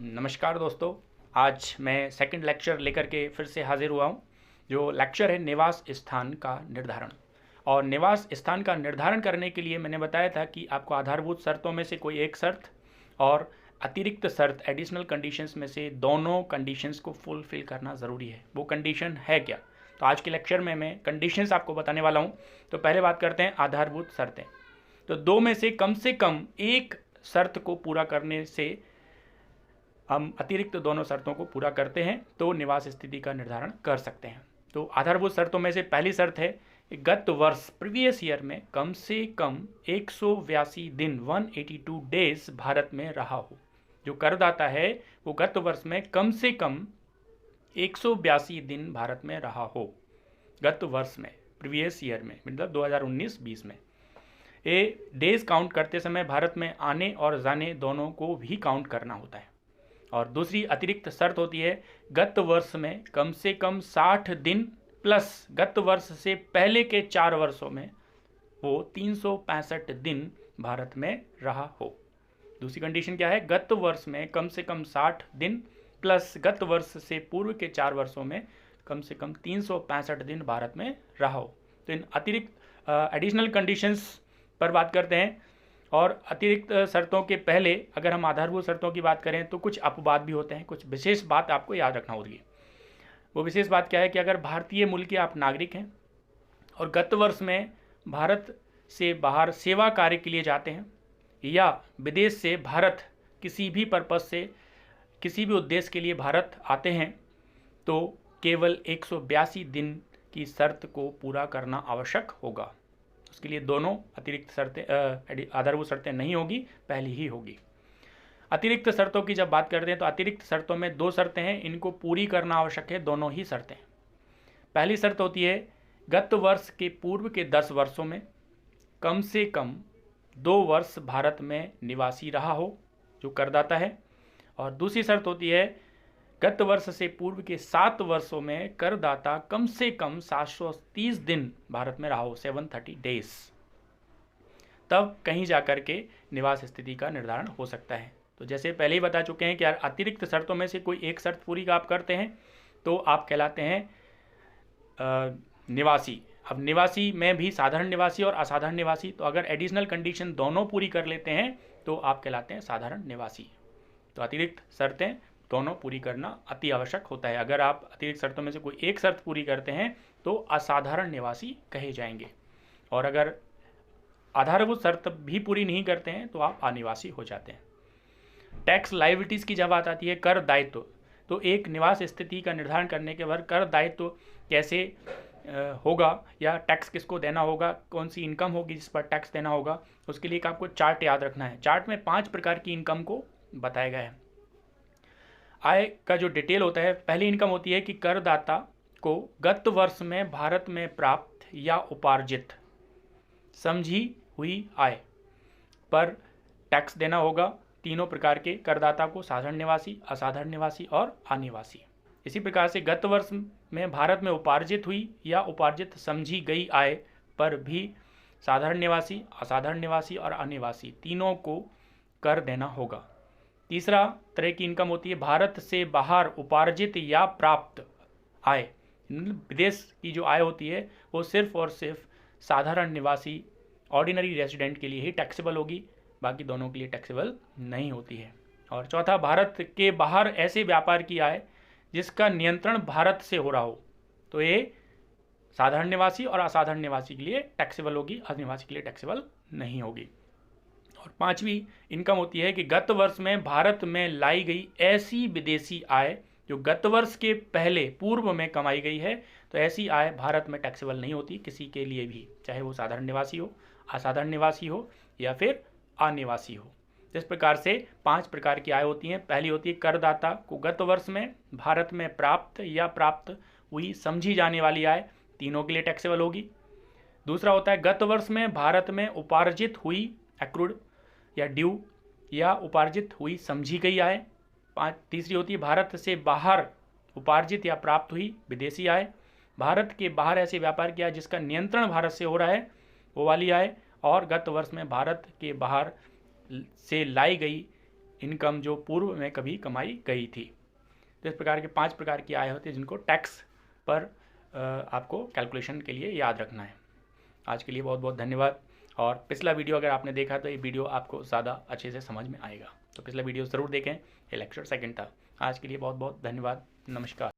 नमस्कार दोस्तों। आज मैं सेकंड लेक्चर लेकर के फिर से हाजिर हुआ हूँ। जो लेक्चर है निवास स्थान का निर्धारण। और निवास स्थान का निर्धारण करने के लिए मैंने बताया था कि आपको आधारभूत शर्तों में से कोई एक शर्त और अतिरिक्त शर्त एडिशनल कंडीशंस में से दोनों कंडीशंस को फुलफिल करना ज़रूरी है। वो कंडीशन है क्या? तो आज के लेक्चर में मैं कंडीशंस आपको बताने वाला हूँ। तो पहले बात करते हैं आधारभूत शर्तें। तो दो में से कम एक शर्त को पूरा करने से हम अतिरिक्त दोनों शर्तों को पूरा करते हैं तो निवास स्थिति का निर्धारण कर सकते हैं। तो आधारभूत शर्तों में से पहली शर्त है गत वर्ष प्रीवियस ईयर में कम से कम 182 दिन 182 डेज भारत में रहा हो। जो करदाता है वो गत वर्ष में कम से कम 182 दिन भारत में रहा हो। गत वर्ष में प्रीवियस ईयर में मतलब 2019-20 में। ये डेज काउंट करते समय भारत में आने और जाने दोनों को भी काउंट करना होता है। और दूसरी अतिरिक्त शर्त होती है गत वर्ष में कम से कम 60 दिन प्लस गत वर्ष से पहले के 4 वर्षों में वो 365 दिन भारत में रहा हो। दूसरी कंडीशन क्या है? गत वर्ष में कम से कम 60 दिन प्लस गत वर्ष से पूर्व के 4 वर्षों में कम से कम 365 दिन भारत में रहा हो। तो इन अतिरिक्त एडिशनल कंडीशंस पर बात करते हैं। और अतिरिक्त शर्तों के पहले अगर हम आधारभूत शर्तों की बात करें तो कुछ अपवाद भी होते हैं। कुछ विशेष बात आपको याद रखना होगी। वो विशेष बात क्या है कि अगर भारतीय मूल के आप नागरिक हैं और गत वर्ष में भारत से बाहर सेवा कार्य के लिए जाते हैं या विदेश से भारत किसी भी पर्पज़ से किसी भी उद्देश्य के लिए भारत आते हैं तो केवल 182 दिन की शर्त को पूरा करना आवश्यक होगा। उसके लिए दोनों अतिरिक्त शर्तें आधारभूत शर्तें नहीं होगी, पहली ही होगी। अतिरिक्त शर्तों की जब बात करते हैं तो अतिरिक्त शर्तों में दो शर्तें हैं, इनको पूरी करना आवश्यक है, दोनों ही शर्तें। पहली शर्त होती है गत वर्ष के पूर्व के 10 वर्षों में कम से कम 2 वर्ष भारत में निवासी रहा हो जो करदाता है। और दूसरी शर्त होती है गत वर्ष से पूर्व के 7 वर्षों में करदाता कम से कम 730 दिन भारत में रहा हो, 730 डेज। तब कहीं जाकर के निवास स्थिति का निर्धारण हो सकता है। तो जैसे पहले ही बता चुके हैं कि यार अतिरिक्त शर्तों में से कोई एक शर्त पूरी आप करते हैं तो आप कहलाते हैं निवासी। अब निवासी में भी साधारण निवासी और असाधारण निवासी, तो अगर एडिशनल कंडीशन दोनों पूरी कर लेते हैं तो आप कहलाते हैं साधारण निवासी। तो अतिरिक्त शर्तें दोनों पूरी करना अति आवश्यक होता है। अगर आप अतिरिक्त शर्तों में से कोई एक शर्त पूरी करते हैं तो असाधारण निवासी कहे जाएंगे, और अगर आधारभूत शर्त भी पूरी नहीं करते हैं तो आप अनिवासी हो जाते हैं। टैक्स लायबिलिटीज़ की जब बात आती है कर दायित्व, तो एक निवास स्थिति का निर्धारण करने के बाद कर दायित्व कैसे होगा या टैक्स किसको देना होगा, कौन सी इनकम होगी जिस पर टैक्स देना होगा, उसके लिए एक आपको चार्ट याद रखना है। चार्ट में 5 प्रकार की इनकम को बताया गया है। आय का जो डिटेल होता है, पहली इनकम होती है कि करदाता को गत वर्ष में भारत में प्राप्त या उपार्जित समझी हुई आय पर टैक्स देना होगा। तीनों प्रकार के करदाता को, साधारण निवासी, असाधारण निवासी और अनिवासी। इसी प्रकार से गत वर्ष में भारत में उपार्जित हुई या उपार्जित समझी गई आय पर भी साधारण निवासी, असाधारण निवासी और अनिवासी तीनों को कर देना होगा। तीसरा तरह की इनकम होती है भारत से बाहर उपार्जित या प्राप्त आय। विदेश की जो आय होती है वो सिर्फ और सिर्फ साधारण निवासी, ऑर्डिनरी रेजिडेंट के लिए ही टैक्सेबल होगी, बाकी दोनों के लिए टैक्सेबल नहीं होती है। और चौथा, भारत के बाहर ऐसे व्यापार की आय जिसका नियंत्रण भारत से हो रहा हो, तो ये साधारण निवासी और असाधारण निवासी के लिए टैक्सेबल होगी, अनिवासी के लिए टैक्सेबल नहीं होगी। और पांचवी इनकम होती है कि गत वर्ष में भारत में लाई गई ऐसी विदेशी आय जो गत वर्ष के पहले पूर्व में कमाई गई है, तो ऐसी आय भारत में टैक्सेबल नहीं होती किसी के लिए भी, चाहे वो साधारण निवासी हो, असाधारण निवासी हो या फिर अनिवासी हो। इस प्रकार से 5 प्रकार की आय होती हैं। पहली होती है करदाता को गत वर्ष में भारत में प्राप्त या प्राप्त हुई समझी जाने वाली आय, तीनों के लिए टैक्सेबल होगी। दूसरा होता है गत वर्ष में भारत में उपार्जित हुई, एक्रूड या ड्यू या उपार्जित हुई समझी गई आय। तीसरी होती है भारत से बाहर उपार्जित या प्राप्त हुई विदेशी आय। भारत के बाहर ऐसे व्यापार किया जिसका नियंत्रण भारत से हो रहा है, वो वाली आय। और गत वर्ष में भारत के बाहर से लाई गई इनकम जो पूर्व में कभी कमाई गई थी। तो इस प्रकार के 5 प्रकार की आय होती है जिनको टैक्स पर आपको कैलकुलेशन के लिए याद रखना है। आज के लिए बहुत बहुत धन्यवाद। और पिछला वीडियो अगर आपने देखा तो ये वीडियो आपको ज़्यादा अच्छे से समझ में आएगा, तो पिछला वीडियो ज़रूर देखें। ये लेक्चर सेकंड था। आज के लिए बहुत बहुत धन्यवाद। नमस्कार।